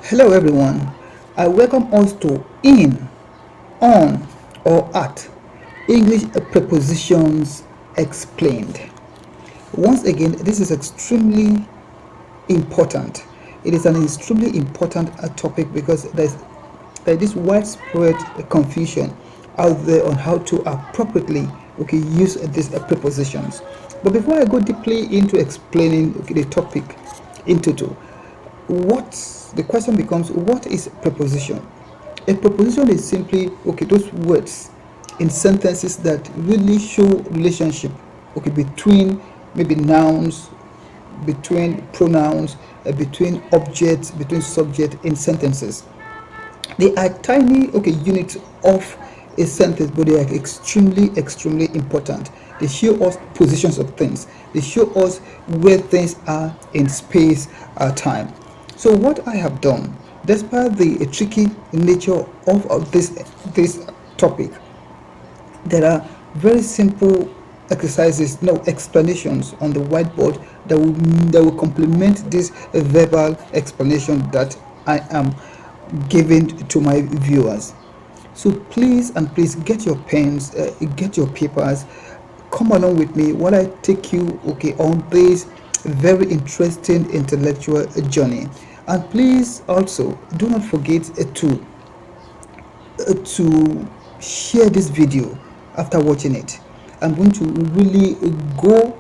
Hello everyone, I welcome us to In, On or At English Prepositions Explained. Once again, this is extremely important. It is an extremely important topic because there's this widespread confusion out there on how to appropriately use these prepositions. But before I go deeply into explaining the topic into two, what the question becomes, what is preposition? A preposition is simply those words in sentences that really show relationship between maybe nouns, between pronouns, between objects, between subject in sentences. They are tiny units of a sentence, but they are extremely important. They show us positions of things. They show us where things are in space or time. So what I have done, despite the tricky nature of this topic, there are very simple exercises, no explanations on the whiteboard that will complement this verbal explanation that I am giving to my viewers. So please get your pens, get your papers, come along with me while I take you on this very interesting intellectual journey. And please also do not forget to share this video after watching it. I'm going to really go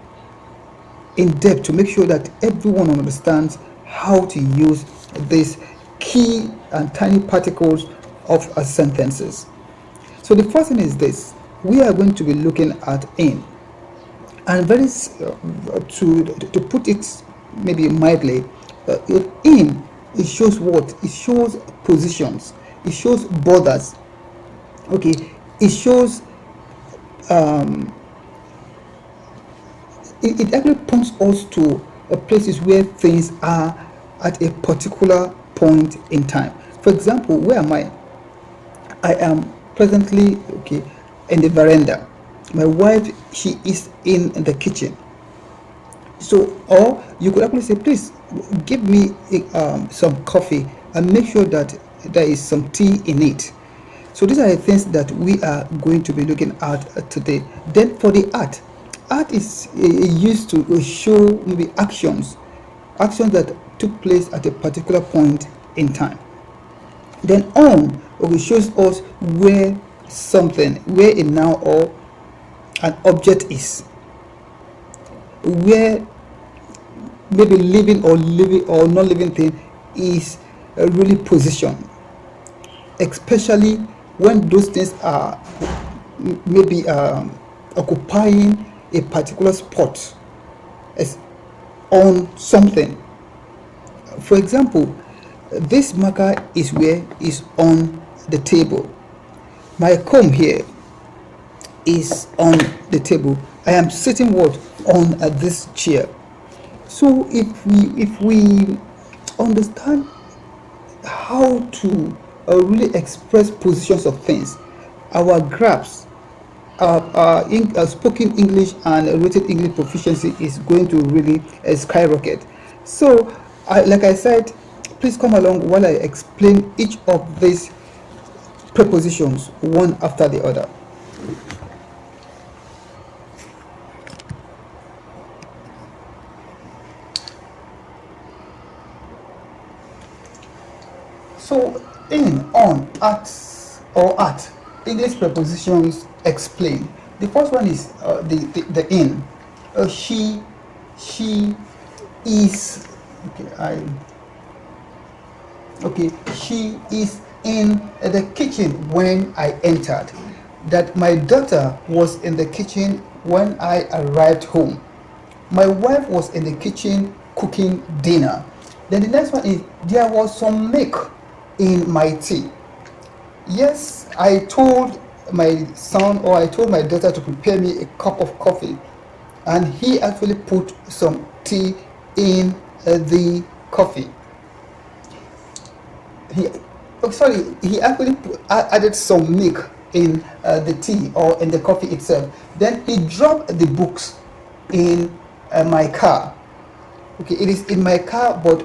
in depth to make sure that everyone understands how to use these key and tiny particles of sentences. So the first thing is this: we are going to be looking at in, and to put it maybe mildly, in, it shows what? It shows positions, it shows borders, it shows it actually points us to places where things are at a particular point in time. For example, where am I? I am presently in the veranda. My wife, she is in the kitchen. So, or you could actually say, please give me some coffee and make sure that there is some tea in it. So these are the things that we are going to be looking at today. Then for the art is used to show maybe actions that took place at a particular point in time. Then on shows us where a noun or an object is, where maybe living or non-living thing is really positioned, especially when those things are maybe occupying a particular spot as on something. For example, this marker is on the table. My comb here is on the table. I am sitting on this chair. So if we understand how to really express positions of things, our graphs, our spoken English and written English proficiency is going to really skyrocket. So, like I said, please come along while I explain each of these prepositions one after the other. So, in, on, at English prepositions explain. The first one is the in. She is she is in the kitchen when I entered. That my daughter was in the kitchen when I arrived home. My wife was in the kitchen cooking dinner. Then the next one is there was some milk in my tea. Yes, I told my son or I told my daughter to prepare me a cup of coffee, and he actually put some tea in the coffee. He actually added some milk in the tea or in the coffee itself. Then he dropped the books in my car. It is in my car, but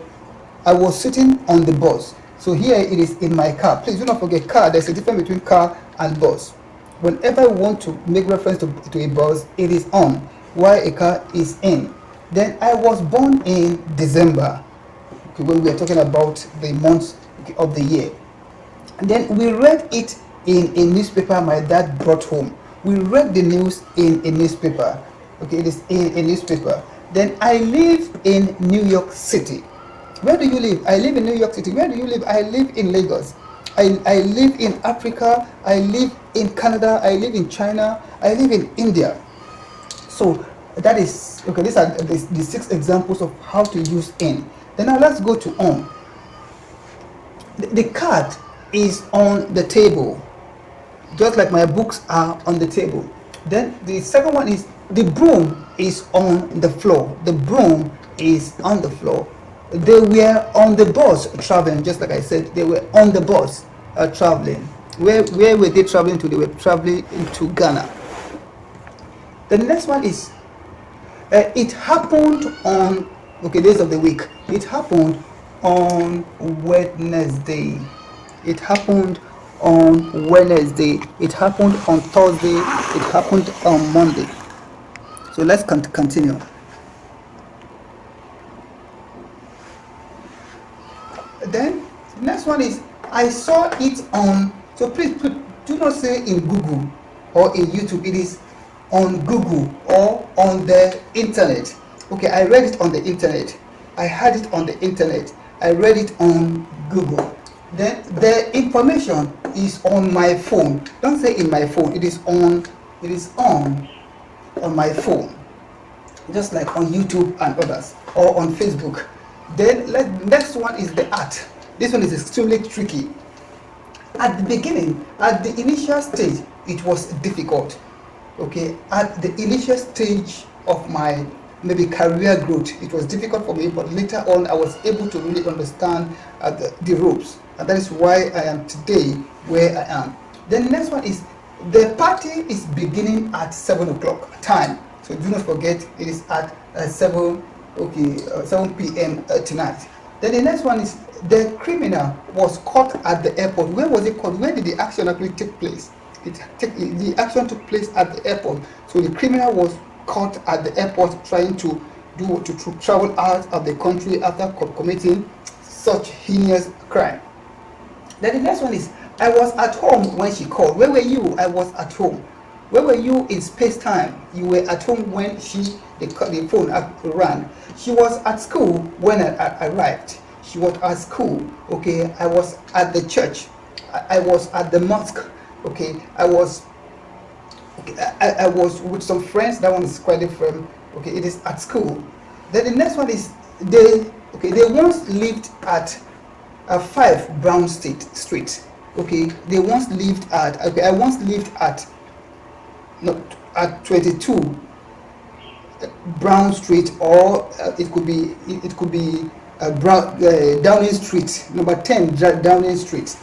I was sitting on the bus. So here it is in my car. Please do not forget car. There's a difference between car and bus. Whenever I want to make reference to a bus, it is on, while a car is in. Then I was born in December, okay, when we are talking about the months of the year. And then we read it in a newspaper my dad brought home. We read the news in a newspaper. Okay, it is in a newspaper. Then I live in New York City. Where do you live? I live in New York City. Where do you live? I live in Lagos. I live in Africa. I live in Canada. I live in China. I live in India. So that is okay. These are the 6 examples of how to use in. Then now let's go to on. The cat is on the table, just like my books are on the table. Then the second one is the broom is on the floor. The broom is on the floor. They were on the bus traveling, just like I said, they were on the bus traveling. Where were they traveling to? They were traveling to Ghana. The next one is it happened on, okay, days of the week. It happened on Wednesday. It happened on Wednesday. It happened on Thursday. It happened on Monday. So let's continue. Then next one is I saw it on. So please do not say in Google or in YouTube. It is on Google or on the internet. Okay, I read it on the internet. I had it on the internet. I read it on Google. Then the information is on my phone. Don't say in my phone. It is on. It is on my phone, just like on YouTube and others, or on Facebook. Then next one is the at. This one is extremely tricky. At the beginning, at the initial stage, it was difficult. Okay, at the initial stage of my maybe career growth, it was difficult for me, but later on I was able to really understand the ropes, and that is why I am today where I am. Then the next one is the party is beginning at 7 o'clock time. So do not forget it is at 7 p.m. Tonight. Then the next one is the criminal was caught at the airport. Where was it caught? Where did the action actually take place? The action took place at the airport. So the criminal was caught at the airport trying to travel out of the country after committing such heinous crime. Then the next one is I was at home when she called. Where were you? I was at home. Where were you in space time? You were at home when the phone rang. She was at school when I arrived. She was at school. Okay, I was at the church. I was at the mosque. Okay, I was with some friends. That one is quite different. Okay, it is at school. Then the next one is they once lived at 5 Brown Street. Okay, they once lived at. Okay, I once lived at 22 Brown Street, or it could be Downing Street, number 10 Downing Street.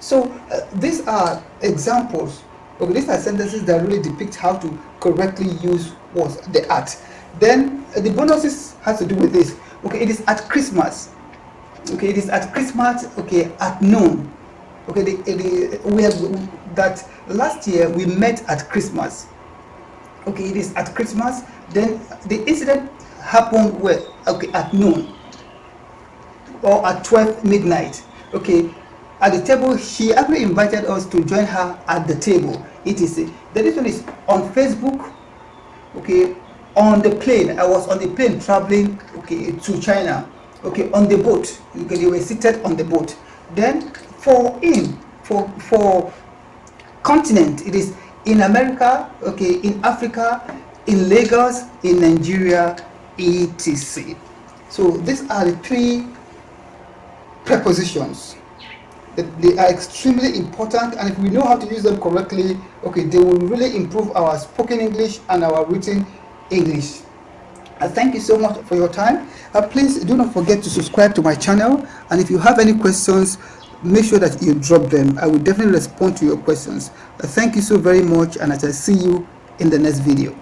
So these are examples. Okay, these are sentences that really depict how to correctly use the at. Then the bonuses has to do with this. Okay, it is at Christmas. Okay, it is at Christmas. Okay, at noon. Okay, we have that last year we met at Christmas. Okay, it is at Christmas. Then the incident happened where? Okay, at noon or at 12 midnight. Okay, at the table, she actually invited us to join her at the table. It is the next one is on Facebook. Okay, on the plane. I was on the plane traveling. Okay, to China. Okay, on the boat. Okay, they were seated on the boat. Then for continent, it is in America. Okay, in Africa, in Lagos, in Nigeria, etc. So these are the 3 prepositions. They are extremely important, and if we know how to use them correctly, okay, they will really improve our spoken English and our written English. Thank you so much for your time. Please do not forget to subscribe to my channel, and if you have any questions, make sure that you drop them. I will definitely respond to your questions. Thank you so very much, and I shall see you in the next video.